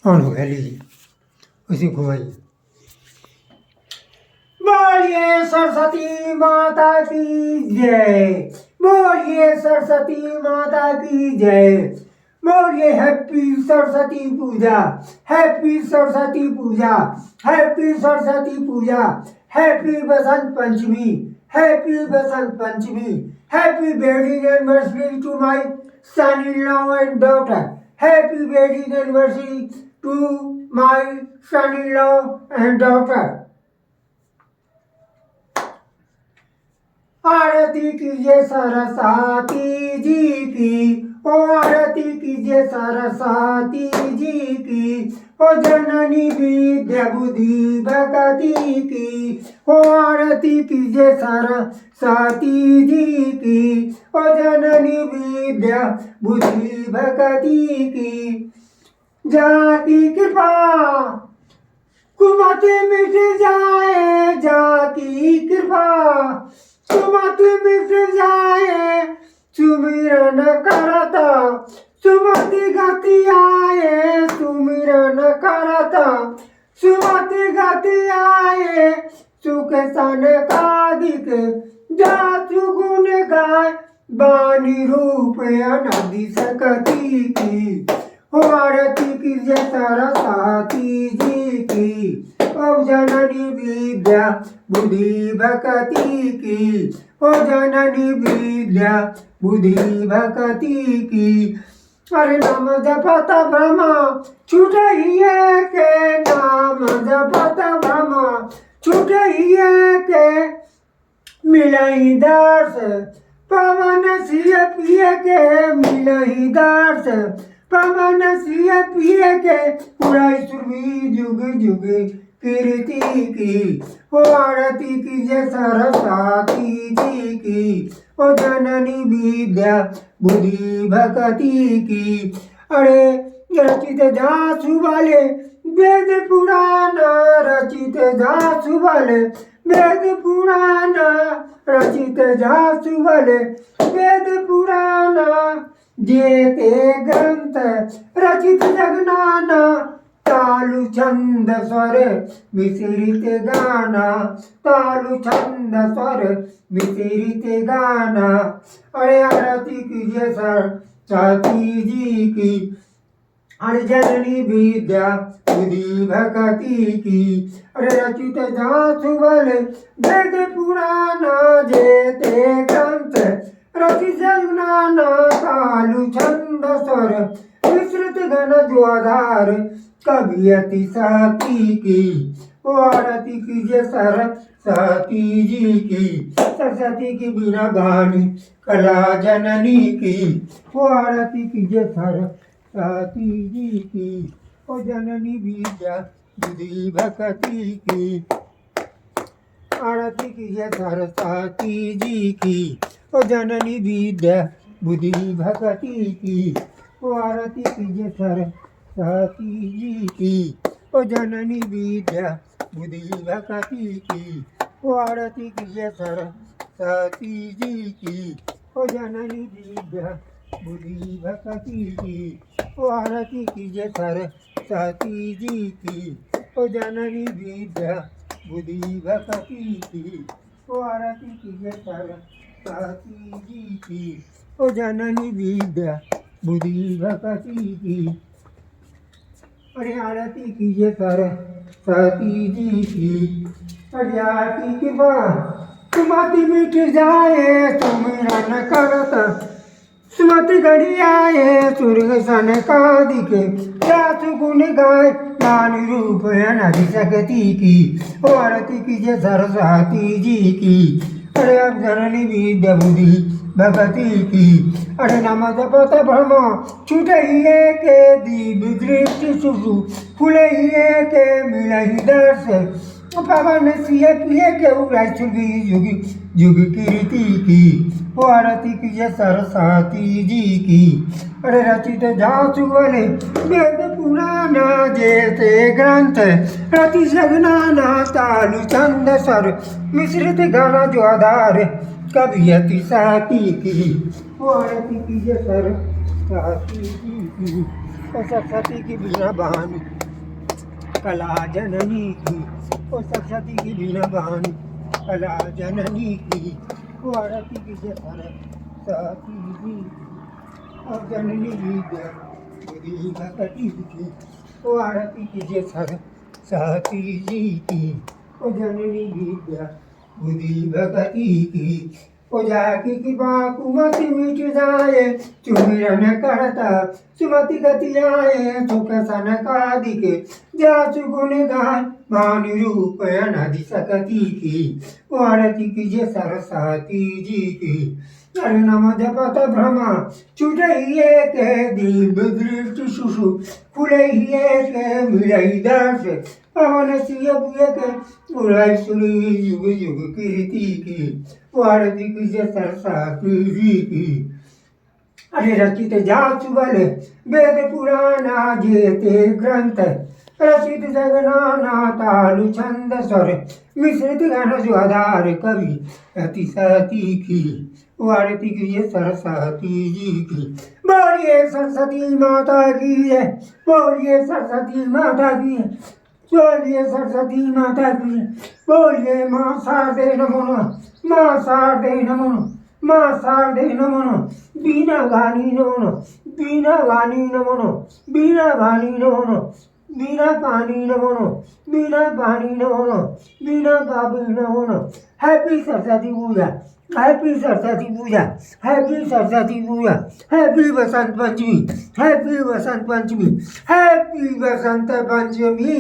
On हो गया, लीजिए उसी घुमाइए। बोलिए सरस्वती माता की जय, बोलिए सरस्वती माता की जय, बोलिए happy Saraswati Puja, happy Saraswati Puja, happy Saraswati Puja, happy Basant Panchami, happy Basant Panchami, happy wedding anniversary to my son in law and daughter, happy wedding anniversary to my son in law and daughter. आरती कीजिए सरस्वती जी की, ओ आरती कीजिए सरस्वती जी की, ओ जननी विद्या बुद्धि भगति की, ओ आरती कीजिए सरस्वती जी की, ओ जननी विद्या बुद्धि भगति की। जाति कृपा कुमति मिट जाए, जाति कृपा सुमति मिट जाए, सुमिरन करता सुमति गति आए, सुमिरन करता सुमति गति आए, सुख सन कादिक जातु गुण गाय, बानी रूप अनधि सकती की, हो आरती कीजिए सरस्वती जी की, ओ जननी विद्या बुद्धि भक्ति की, ओ जननी विद्या बुद्धि भक्ति की। अरे नाम जपत ब्रह्मा छूटहिए के, नाम जपत ब्रह्मा छूटहिए के, मिलहि दर्श पवन सिय पिय के, मिलहि दर्श पवन सिय पिय के, उड़ाई सुरभि जुग जुग कीर्ति की, ओ आरती कीजिए सरस्वती जी की, ओ जननी विद्या बुद्धि भक्ति की। अरे रचित जासु वाले वेद पुराण, रचित जासु वाले वेद पुराण, रचित जासु वाले वेद पुराण, जेते ग्रंथ रचित जगनाना, तालु छंद स्वर मिश्रित गाना, तालु छंद स्वर मिश्रित गाना। अरे आरती कीजिए सरस्वती जी की, अरे जननी विद्या बुद्धि भक्ति की, अरे रचित जासु वाले वेद पुराण, जेते ग्रंथ रचित जगनाना, तालु छंद स्वर मिश्रित गण द्वाधार, कवि अति साती की, ओ आरती कीजिए सरस्वती जी की, सरस्वती की बिना गानी कला जननी की, ओ आरती कीजिए सरस्वती जी की, ओ जननी विद्या बुद्धि भक्ति की। आरती कीजिए सरस्वती जी की, ओ जननी विद्या बुद्धि भक्ति की, ओ आरती कीजिए सरस्वती जी की, ओ जननी विद्या बुद्धि भक्ति की, ओ आरती कीजिए सरस्वती जी की, ओ जननी विद्या बुद्धि भक्ति की, ओ आरती कीजिए सरस्वती जी की, ओ जननी विद्या बुद्धि भक्ति की, ओ आरती कीजिए सरस्वती जी की, ओ जननी विद्या बुद्धि भक्ति की। अरे आरती कीजिए सरस्वती जी की, अरे आरती की सुमति मिट जाए, सुमिरन करत सुमति घड़ी आए, सूर्य सन कादिके जासु गुण गाय, ज्ञानी रूप अनधि सकती की, ओ आरती कीजिए सरस्वती जी की, अरे अब जननी विद्या बुद्धि भक्ति की। अरे नम जपत ब्रह्म छूटहिए के, दीप दृष्टि सुसु फुलहिए के, मिलहि दर्श पवन सिय पिय के, उड़ाई सुरभि जुग जुग कीर्ति की, ओ आरती कीजिए सरस्वती जी की, अरे रचित जासु वाले वेद पुराण, जेते ग्रंथ रति जगनाना, तालु छंद स्वर मिश्रित गाना जो आधार, कवि अति साती की, ओ आरती कीजिए सरस्वती जी की, ओ सरस्वती की बीना बहानी कला जननी की, ओ सरस्वती की बीना बहानी कला जननी की, ओ आरती की जय सरस्वती जी की, और जननी विद्या बुद्धि भगवती की, ओ आरती की जय सरस्वती जी की, ओ जननी विद्या बुद्धि भगवती की, ओ जाकी कृपा कुमति मिट जाए सुमिरन करता सुमति गति आए सुख सनकादिके जासु गुण गाय भानु रूप अनादि सकती की, ओ आरती कीजिए सरस्वती जी की, अरे नम जपत भ्रमा छुटइए के दिव्य दृष्टि सुषु खुलइए के मिलई दर्श पवन सिय बुय के उड़ाई सुरी युग युग कीर्ति की, ओ आरती कीजिए सरस्वती जी की, अरे रचित जासु बल वेद पुराणा जेते ग्रंथ रचित जगनाना तालु छंद स्वर मिश्रित गण ज्वाधार कवि अति सती की, ओ आरती कीजिए सरस्वती जी की, बोलिए सरस्वती माता की जय, बोलिए सरस्वती माता की जय, बोलिए सरस्वती माता की जय, बोलिए माँ शारदे नमो नमः, माँ शारदे नमो नमः, माँ शारदे नमो नमः, बीना वाणी नमो नमः, बीना वाणी नमो नमः, बीना वाणी नमो नमः, बीना पानी नमो नमः, बीना पानी नमो नमः, बीना पापी नमो नमः। Happy Saraswati Puja, happy Saraswati Puja, happy Saraswati Puja, happy Basant Panchami, happy Basant Panchami, happy Basant पंचमी।